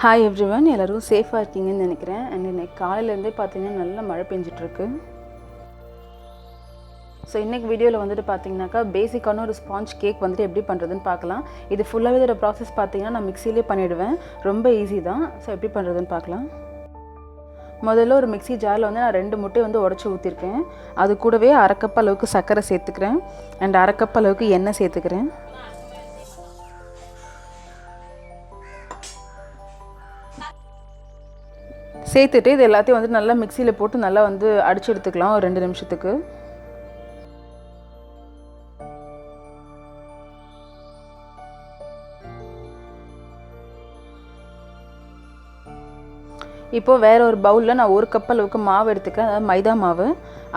Hi everyone, எல்லோரும் சேஃபாக இருக்கீங்கன்னு நினைக்கிறேன். அண்ட் இன்னைக்கு காலையிலேருந்தே பார்த்தீங்கன்னா நல்லா மழை பெஞ்சிட்ருக்கு. ஸோ இன்றைக்கி வீடியோவில் வந்துட்டு பார்த்தீங்கன்னாக்கா பேசிக்கான ஒரு ஸ்பாஞ்ச் கேக் வந்துட்டு எப்படி பண்ணுறதுன்னு பார்க்கலாம். இது ஃபுல்லாகவே இதோட ப்ராசஸ் பார்த்தீங்கன்னா நான் மிக்சிலே பண்ணிவிடுவேன். ரொம்ப ஈஸி தான். ஸோ எப்படி பண்ணுறதுன்னு பார்க்கலாம். முதல்ல ஒரு மிக்சி ஜாரில் வந்து நான் 2 முட்டை வந்து உடச்சி ஊற்றிருக்கேன். அது கூடவே 1/2 கப் அளவுக்கு சர்க்கரை சேர்த்துக்கிறேன். அண்ட் 1/2 கப் அளவுக்கு எண்ணெய் சேர்த்துக்கிறேன். சேர்த்துட்டு இது எல்லாத்தையும் வந்து நல்லா மிக்சியில் போட்டு நல்லா வந்து அடிச்சு எடுத்துக்கலாம் ஒரு 2 நிமிஷத்துக்கு. இப்போது வேறு ஒரு பவுலில் நான் 1 கப் அளவுக்கு மாவு எடுத்துக்கிறேன், அதாவது மைதா மாவு.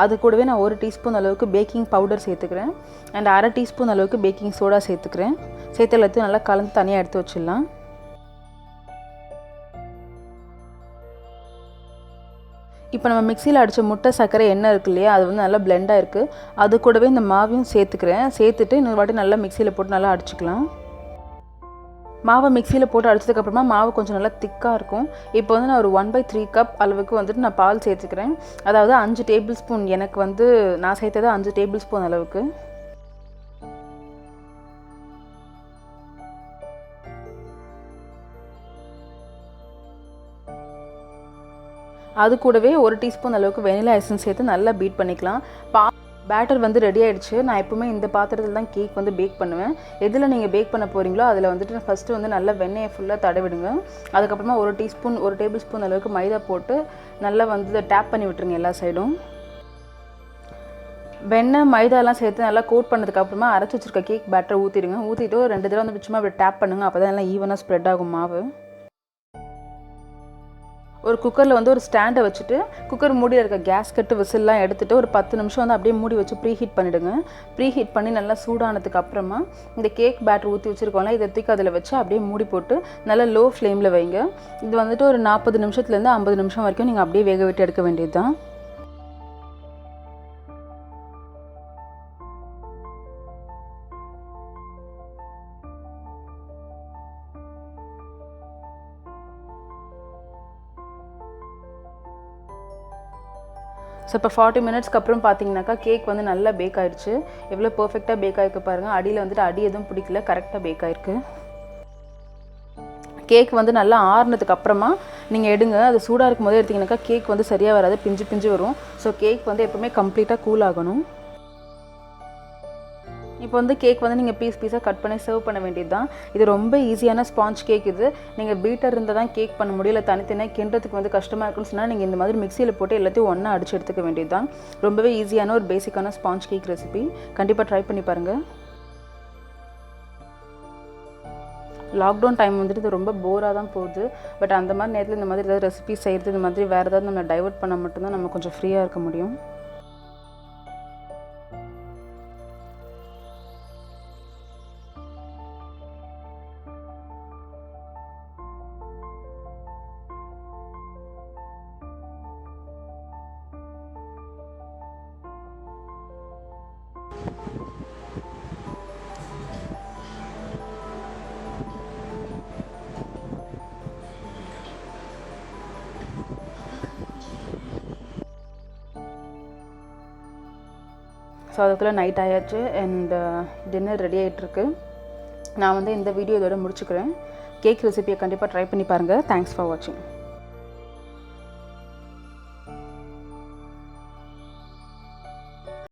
அது கூடவே நான் 1 டீஸ்பூன் அளவுக்கு பேக்கிங் பவுடர் சேர்த்துக்கிறேன். அண்ட் 1/2 டீஸ்பூன் அளவுக்கு பேக்கிங் சோடா சேர்த்துக்கிறேன். சேர்த்து எல்லாத்தையும் நல்லா கலந்து தனியாக எடுத்து வச்சிடலாம். இப்போ நம்ம மிக்சியில் அடித்த முட்டை சர்க்கரை எண்ணெய் இருக்குது இல்லையா, அது வந்து நல்லா பிளெண்டாக இருக்குது. அது கூடவே இந்த மாவையும் சேர்த்துக்கிறேன். சேர்த்துட்டு இன்னொரு வாட்டி நல்லா மிக்சியில் போட்டு நல்லா அடிச்சுக்கலாம். மாவை மிக்சியில் போட்டு அடிச்சதுக்கப்புறமா மாவு கொஞ்சம் நல்லா திக்காக இருக்கும். இப்போ வந்து நான் ஒரு 1/3 கப் அளவுக்கு வந்துட்டு நான் பால் சேர்த்துக்கிறேன். அதாவது 5 டேபிள் ஸ்பூன், எனக்கு வந்து நான் சேர்த்தது 5 டேபிள் ஸ்பூன் அளவுக்கு. அது கூடவே 1 டீஸ்பூன் அளவுக்கு வெனிலா எசன்ஸ் சேர்த்து நல்லா பீட் பண்ணிக்கலாம். பேட்டர் வந்து ரெடி ஆகிடுச்சு. நான் எப்போவுமே இந்த பாத்திரத்தில் தான் கேக் வந்து பேக் பண்ணுவேன். எதில் நீங்கள் பேக் பண்ண போகிறீங்களோ அதில் வந்துட்டு ஃபஸ்ட்டு வந்து நல்லா வெண்ணெயை ஃபுல்லாக தடவிடுங்க. அதுக்கப்புறமா 1 டேபிள் ஸ்பூன் அளவுக்கு மைதா போட்டு நல்லா வந்து டேப் பண்ணி விட்டுருங்க எல்லா சைடும். வெண்ணெய் மைதாலாம் சேர்த்து நல்லா கோட் பண்ணதுக்கப்புறமா அரைச்சி வச்சுருக்க கேக் பேட்டரை ஊற்றிடுங்க. ஊற்றிட்டு 2 தடவை வந்து சும்மா அப்படி டேப் பண்ணுங்கள். அப்போ தான் எல்லாம் ஈவனாக ஸ்ப்ரெட் ஆகும் மாவு. ஒரு குக்கரில் வந்து ஒரு ஸ்டாண்டை வச்சுட்டு குக்கர் மூடியில் இருக்க கேஸ் கட்டு விசில்லாம் எடுத்துகிட்டு ஒரு 10 நிமிஷம் வந்து அப்படியே மூடி வச்சு ப்ரீஹீட் பண்ணிவிடுங்க. ப்ரீஹீட் பண்ணி நல்லா சூடானதுக்கு அப்புறமா இந்த கேக் பேட்டர் ஊற்றி வச்சுருக்கோம்ல, இதை தூக்கி அதில் வச்சு அப்படியே மூடி போட்டு நல்லா லோ ஃப்ளேமில் வைங்க. இது வந்துட்டு ஒரு 40 நிமிஷத்துலேருந்து 50 நிமிஷம் வரைக்கும் நீங்கள் அப்படியே வேக விட்டு எடுக்க வேண்டியது தான். ஸோ இப்போ 40 மினிட்ஸ்க்கு அப்புறம் பார்த்தீங்கன்னாக்கா கேக் வந்து நல்லா பேக் ஆகிடுச்சு. எவ்வளோ பர்ஃபெக்டாக பேக் ஆகிருக்கு பாருங்கள். அடியில் வந்துட்டு அடி எதுவும் பிடிக்கல, கரெக்டாக பேக் ஆகிருக்கு. கேக் வந்து நல்லா ஆறுனதுக்கு அப்புறமா நீங்கள் எடுங்க. அது சூடாக இருக்கும் போதே எடுத்திங்கனாக்கா கேக் வந்து சரியாக வராது, பிஞ்சு பிஞ்சு வரும். ஸோ கேக் வந்து எப்போவுமே கம்ப்ளீட்டாக கூல் ஆகணும். இப்போ வந்து கேக் வந்து நீங்கள் பீஸாக கட் பண்ணி சர்வ் பண்ண வேண்டியது தான். இது ரொம்ப ஈஸியான ஸ்பாஞ்ச் கேக். இது நீங்கள் பீட்டர் இருந்தால் தான் கேக் பண்ண முடியல, தனித்தனியாக கிண்டுறதுக்கு வந்து கஷ்டமாக இருக்குன்னு சொன்னால் நீங்கள் இந்த மாதிரி மிக்சியில் போட்டு எல்லாத்தையும் ஒன்றா அடிச்சு எடுத்துக்க வேண்டியது தான். ரொம்பவே ஈஸியான ஒரு பேசிக்கான ஸ்பாஞ்ச் கேக் ரெசிபி. கண்டிப்பாக ட்ரை பண்ணி பாருங்கள். லாக்டவுன் டைம் வந்துட்டு இது ரொம்ப போராக தான் போகுது. பட் அந்த மாதிரி நேரத்தில் இந்த மாதிரி ஏதாவது ரெசிபி செய்கிறது, இந்த மாதிரி வேறு ஏதாவது நம்ம டைவர்ட் பண்ண மட்டும்தான் நம்ம கொஞ்சம் ஃப்ரீயாக இருக்க முடியும். ஸோ அதுக்குள்ளே நைட் ஆயாச்சு. அண்ட் டின்னர் ரெடி ஆகிட்டுருக்கு. நான் வந்து இந்த வீடியோ இதோட முடிச்சுக்கிறேன். கேக் ரெசிபியை கண்டிப்பாக ட்ரை பண்ணி பாருங்கள். தேங்க்ஸ் ஃபார் வாட்சிங்.